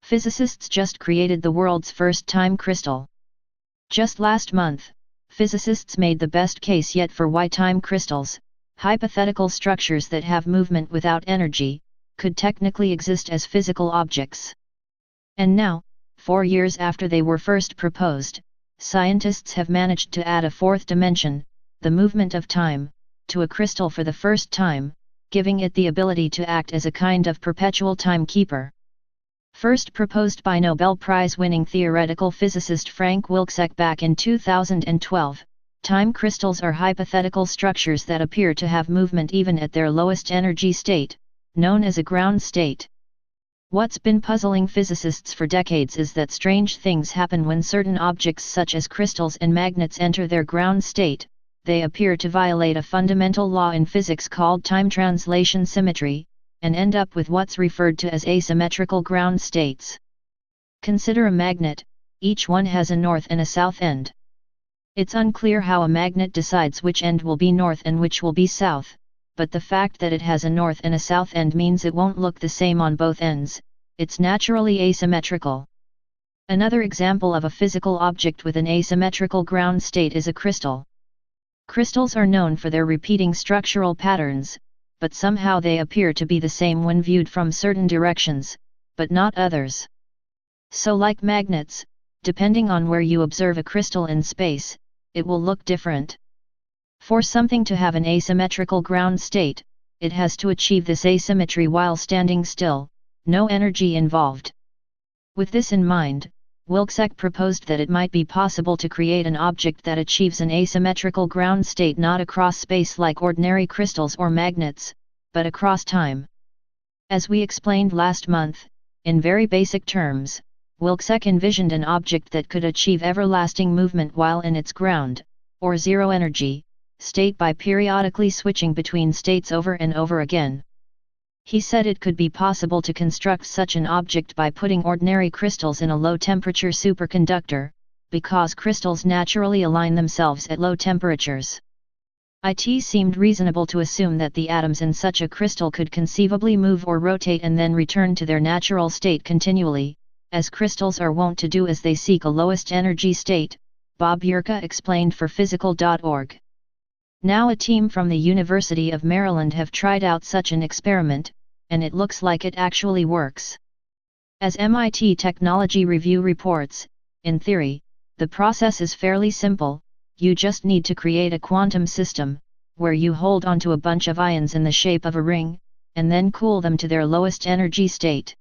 Physicists just created the world's first time crystal. Just last month, physicists made the best case yet for why time crystals, hypothetical structures that have movement without energy, could technically exist as physical objects. And now, 4 years after they were first proposed, scientists have managed to add a fourth dimension, the movement of time, to a crystal for the first time, giving it the ability to act as a kind of perpetual timekeeper. First proposed by Nobel Prize-winning theoretical physicist Frank Wilczek back in 2012, time crystals are hypothetical structures that appear to have movement even at their lowest energy state, known as a ground state. What's been puzzling physicists for decades is that strange things happen when certain objects such as crystals and magnets enter their ground state. They appear to violate a fundamental law in physics called time translation symmetry, and end up with what's referred to as asymmetrical ground states. Consider a magnet, each one has a north and a south end. It's unclear how a magnet decides which end will be north and which will be south, but the fact that it has a north and a south end means it won't look the same on both ends, it's naturally asymmetrical. Another example of a physical object with an asymmetrical ground state is a crystal. Crystals are known for their repeating structural patterns, but somehow they appear to be the same when viewed from certain directions, but not others. So like magnets, depending on where you observe a crystal in space, it will look different. For something to have an asymmetrical ground state, it has to achieve this asymmetry while standing still, no energy involved. With this in mind, Wilczek proposed that it might be possible to create an object that achieves an asymmetrical ground state not across space like ordinary crystals or magnets, but across time. As we explained last month, in very basic terms, Wilczek envisioned an object that could achieve everlasting movement while in its ground, or zero energy, state by periodically switching between states over and over again. He said it could be possible to construct such an object by putting ordinary crystals in a low-temperature superconductor, because crystals naturally align themselves at low temperatures. It seemed reasonable to assume that the atoms in such a crystal could conceivably move or rotate and then return to their natural state continually, as crystals are wont to do as they seek a lowest energy state, Bob Yurka explained for Physical.org. Now a team from the University of Maryland have tried out such an experiment, and it looks like it actually works. As MIT Technology Review reports, in theory, the process is fairly simple. You just need to create a quantum system, where you hold onto a bunch of ions in the shape of a ring, and then cool them to their lowest energy state.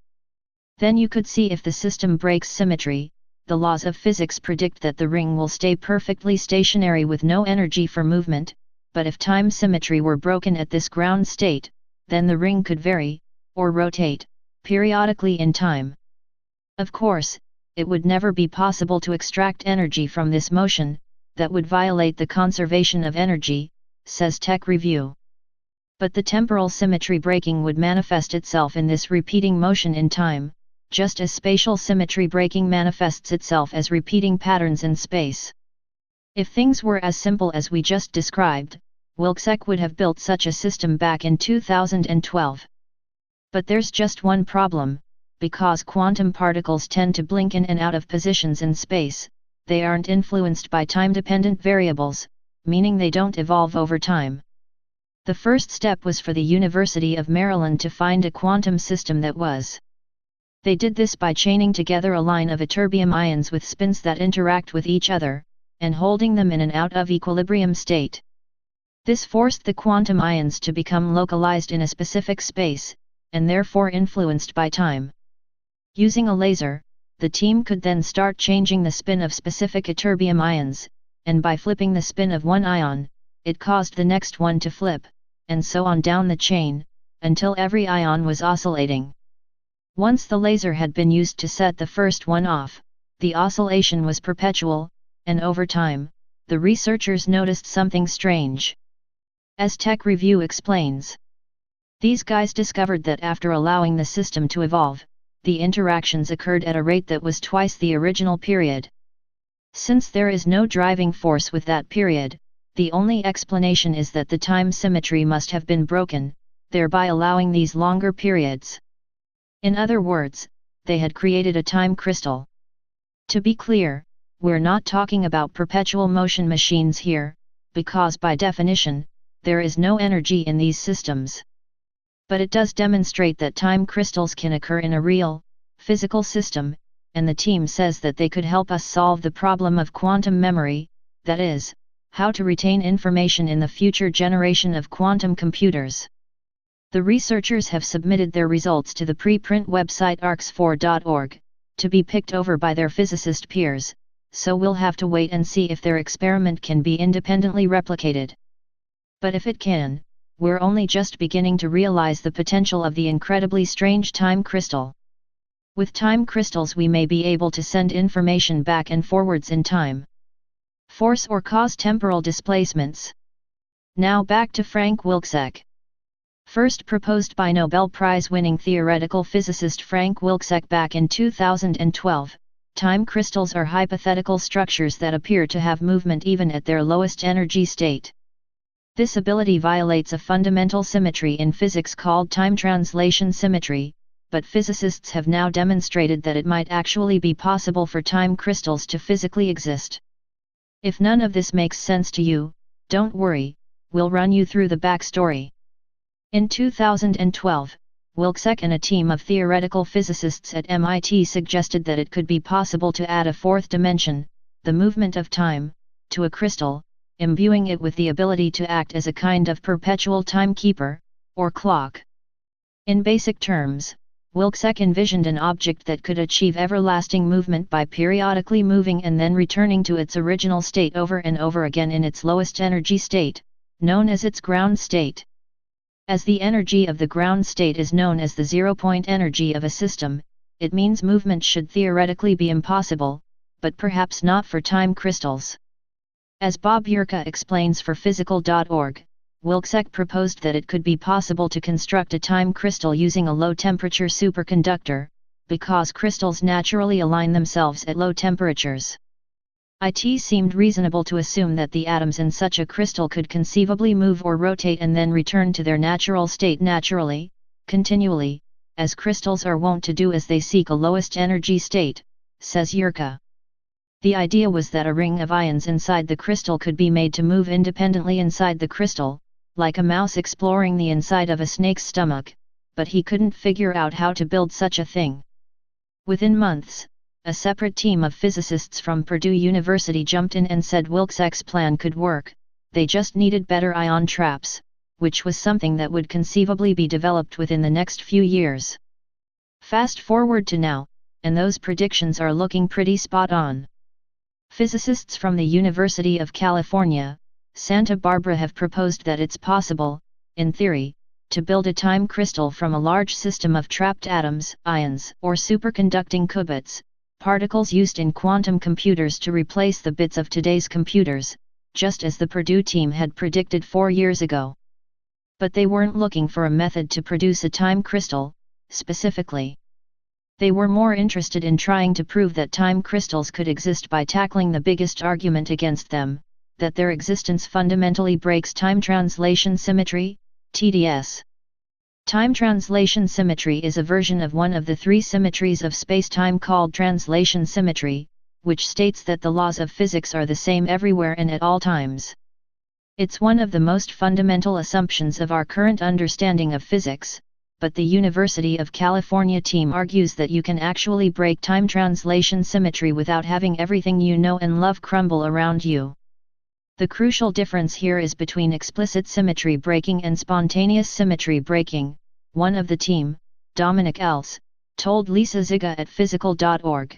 Then you could see if the system breaks symmetry. The laws of physics predict that the ring will stay perfectly stationary with no energy for movement, but if time symmetry were broken at this ground state, then the ring could vary, or rotate, periodically in time. Of course, it would never be possible to extract energy from this motion, that would violate the conservation of energy, says Tech Review. But the temporal symmetry breaking would manifest itself in this repeating motion in time, just as spatial symmetry breaking manifests itself as repeating patterns in space. If things were as simple as we just described, Wilczek would have built such a system back in 2012. But there's just one problem: because quantum particles tend to blink in and out of positions in space, they aren't influenced by time-dependent variables, meaning they don't evolve over time. The first step was for the University of Maryland to find a quantum system that was. They did this by chaining together a line of ytterbium ions with spins that interact with each other, and holding them in an out-of-equilibrium state. This forced the quantum ions to become localized in a specific space, and therefore influenced by time. Using a laser, the team could then start changing the spin of specific ytterbium ions, and by flipping the spin of one ion, it caused the next one to flip, and so on down the chain, until every ion was oscillating. Once the laser had been used to set the first one off, the oscillation was perpetual, and over time, the researchers noticed something strange. As Tech Review explains, these guys discovered that after allowing the system to evolve, the interactions occurred at a rate that was twice the original period. Since there is no driving force with that period, the only explanation is that the time symmetry must have been broken, thereby allowing these longer periods. In other words, they had created a time crystal. To be clear, we're not talking about perpetual motion machines here, because by definition, there is no energy in these systems. But it does demonstrate that time crystals can occur in a real, physical system, and the team says that they could help us solve the problem of quantum memory, that is, how to retain information in the future generation of quantum computers. The researchers have submitted their results to the preprint website arcs4.org, to be picked over by their physicist peers, so we'll have to wait and see if their experiment can be independently replicated. But if it can, we're only just beginning to realize the potential of the incredibly strange time crystal. With time crystals we may be able to send information back and forwards in time, force or cause temporal displacements. Now back to Frank Wilczek. First proposed by Nobel Prize-winning theoretical physicist Frank Wilczek back in 2012, time crystals are hypothetical structures that appear to have movement even at their lowest energy state. This ability violates a fundamental symmetry in physics called time translation symmetry, but physicists have now demonstrated that it might actually be possible for time crystals to physically exist. If none of this makes sense to you, don't worry, we'll run you through the backstory. In 2012, Wilczek and a team of theoretical physicists at MIT suggested that it could be possible to add a fourth dimension, the movement of time, to a crystal, imbuing it with the ability to act as a kind of perpetual timekeeper, or clock. In basic terms, Wilczek envisioned an object that could achieve everlasting movement by periodically moving and then returning to its original state over and over again in its lowest energy state, known as its ground state. As the energy of the ground state is known as the zero-point energy of a system, it means movement should theoretically be impossible, but perhaps not for time crystals. As Bob Yurka explains for Physical.org, Wilczek proposed that it could be possible to construct a time crystal using a low-temperature superconductor, because crystals naturally align themselves at low temperatures. It seemed reasonable to assume that the atoms in such a crystal could conceivably move or rotate and then return to their natural state naturally, continually, as crystals are wont to do as they seek a lowest energy state, says Yurka. The idea was that a ring of ions inside the crystal could be made to move independently inside the crystal, like a mouse exploring the inside of a snake's stomach, but he couldn't figure out how to build such a thing. Within months, a separate team of physicists from Purdue University jumped in and said Wilczek's plan could work, they just needed better ion traps, which was something that would conceivably be developed within the next few years. Fast forward to now, and those predictions are looking pretty spot on. Physicists from the University of California, Santa Barbara have proposed that it's possible, in theory, to build a time crystal from a large system of trapped atoms, ions, or superconducting qubits, particles used in quantum computers to replace the bits of today's computers, just as the Purdue team had predicted 4 years ago. But they weren't looking for a method to produce a time crystal, specifically. They were more interested in trying to prove that time crystals could exist by tackling the biggest argument against them, that their existence fundamentally breaks time translation symmetry, TTS. Time translation symmetry is a version of one of the 3 symmetries of spacetime called translation symmetry, which states that the laws of physics are the same everywhere and at all times. It's one of the most fundamental assumptions of our current understanding of physics, but the University of California team argues that you can actually break time translation symmetry without having everything you know and love crumble around you. The crucial difference here is between explicit symmetry breaking and spontaneous symmetry breaking. One of the team, Dominic Els, told Lisa Ziga at Physical.org.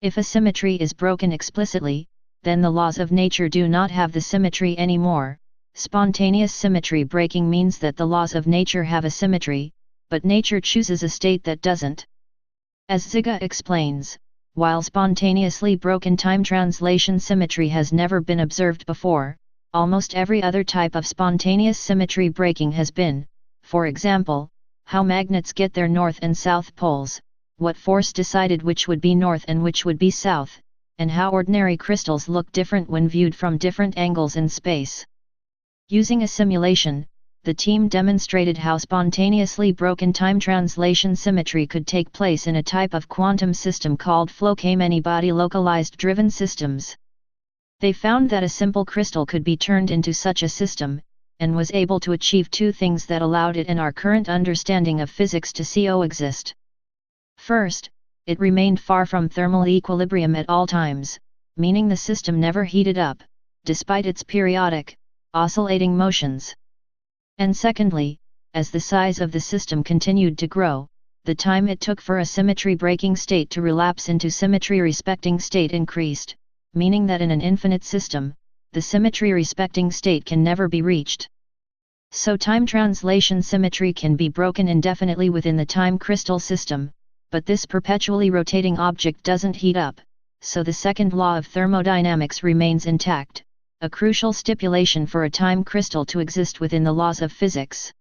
If a symmetry is broken explicitly, then the laws of nature do not have the symmetry anymore. Spontaneous symmetry breaking means that the laws of nature have a symmetry, but nature chooses a state that doesn't. As Ziga explains, while spontaneously broken time translation symmetry has never been observed before, almost every other type of spontaneous symmetry breaking has been, for example, how magnets get their north and south poles, what force decided which would be north and which would be south, and how ordinary crystals look different when viewed from different angles in space. Using a simulation, the team demonstrated how spontaneously broken time translation symmetry could take place in a type of quantum system called flow-K many-body localized driven systems. They found that a simple crystal could be turned into such a system, and was able to achieve two things that allowed it in our current understanding of physics to coexist. First, it remained far from thermal equilibrium at all times, meaning the system never heated up, despite its periodic, oscillating motions. And secondly, as the size of the system continued to grow, the time it took for a symmetry-breaking state to relapse into symmetry-respecting state increased, meaning that in an infinite system, the symmetry-respecting state can never be reached. So time translation symmetry can be broken indefinitely within the time crystal system, but this perpetually rotating object doesn't heat up, so the second law of thermodynamics remains intact, a crucial stipulation for a time crystal to exist within the laws of physics.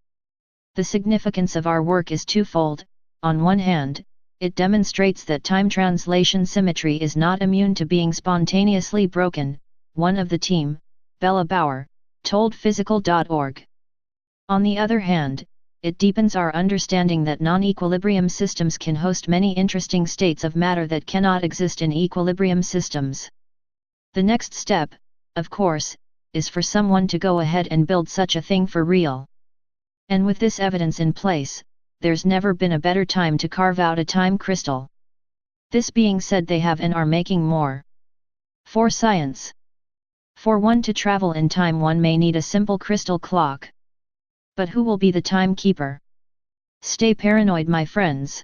The significance of our work is twofold. On one hand, it demonstrates that time translation symmetry is not immune to being spontaneously broken, one of the team, Bella Bauer, told Physical.org. On the other hand, it deepens our understanding that non-equilibrium systems can host many interesting states of matter that cannot exist in equilibrium systems. The next step, of course, is for someone to go ahead and build such a thing for real. And with this evidence in place, there's never been a better time to carve out a time crystal. This being said, they have and are making more. For science. For one to travel in time, one may need a simple crystal clock. But who will be the timekeeper? Stay paranoid, my friends.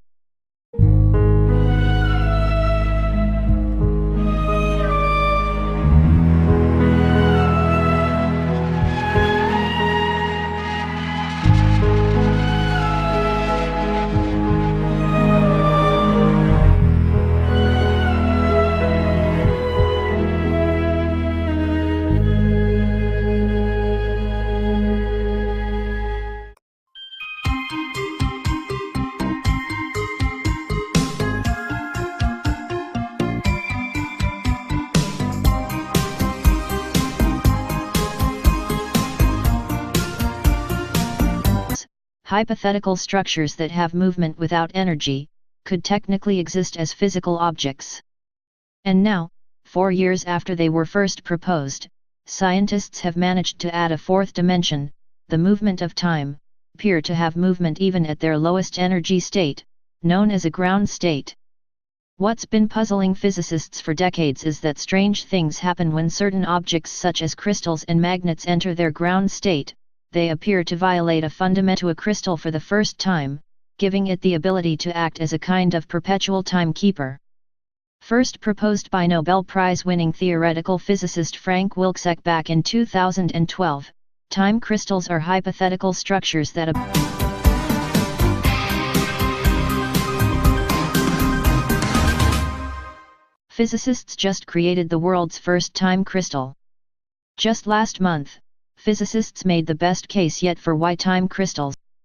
Hypothetical structures that have movement without energy, could technically exist as physical objects. And now, 4 years after they were first proposed, scientists have managed to add a fourth dimension, the movement of time, appear to have movement even at their lowest energy state, known as a ground state. What's been puzzling physicists for decades is that strange things happen when certain objects such as crystals and magnets enter their ground state. They appear to violate a fundament to a crystal for the first time, giving it the ability to act as a kind of perpetual timekeeper. First proposed by Nobel Prize-winning theoretical physicist Frank Wilczek back in 2012, time crystals are hypothetical structures that physicists just created the world's first time crystal. Just last month, physicists made the best case yet for why time crystals